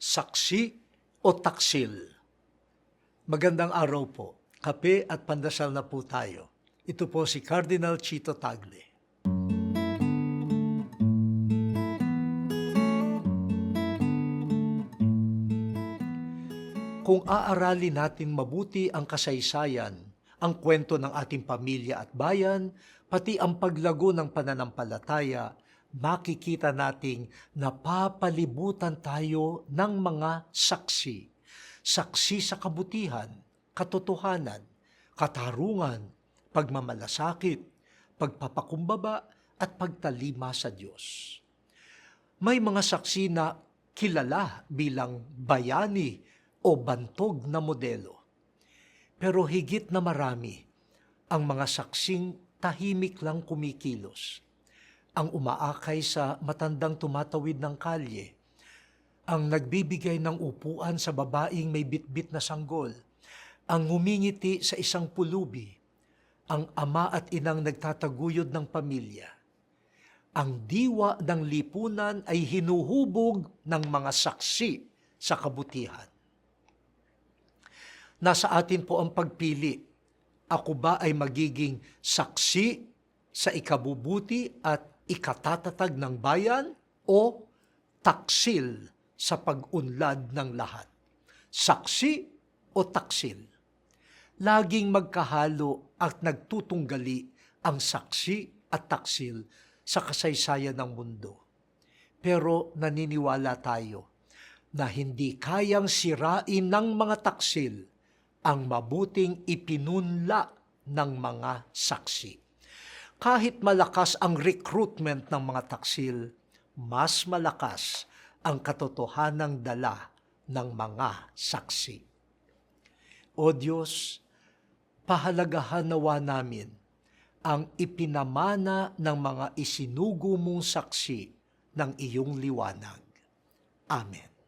saksi o taksil. Magandang araw po. Kape at pandasal na po tayo. Ito po si Cardinal Chito Tagle. Kung aaralin natin mabuti ang kasaysayan, ang kwento ng ating pamilya at bayan, pati ang paglago ng pananampalataya, makikita nating napapalibutan tayo ng mga saksi. Saksi sa kabutihan, katotohanan, katarungan, pagmamalasakit, pagpapakumbaba at pagtalima sa Diyos. May mga saksi na kilala bilang bayani o bantog na modelo. Pero higit na marami ang mga saksing tahimik lang kumikilos. Ang umaakay sa matandang tumatawid ng kalye, ang nagbibigay ng upuan sa babaeng may bitbit na sanggol, ang ngumingiti sa isang pulubi, ang ama at inang nagtataguyod ng pamilya. Ang diwa ng lipunan ay hinuhubog ng mga saksi sa kabutihan. Nasa atin po ang pagpili. Ako ba ay magiging saksi sa ikabubuti at ikatatatag ng bayan o taksil sa pag-unlad ng lahat? Saksi o taksil? Laging magkahalo at nagtutunggali ang saksi at taksil sa kasaysayan ng mundo. Pero naniniwala tayo na hindi kayang sirain ng mga taksil ang mabuting ipinunla ng mga saksi. Kahit malakas ang recruitment ng mga taksil, mas malakas ang katotohanang dala ng mga saksi. O Diyos, pahalagahan nawa namin ang ipinamana ng mga isinugo mong saksi ng iyong liwanag. Amen.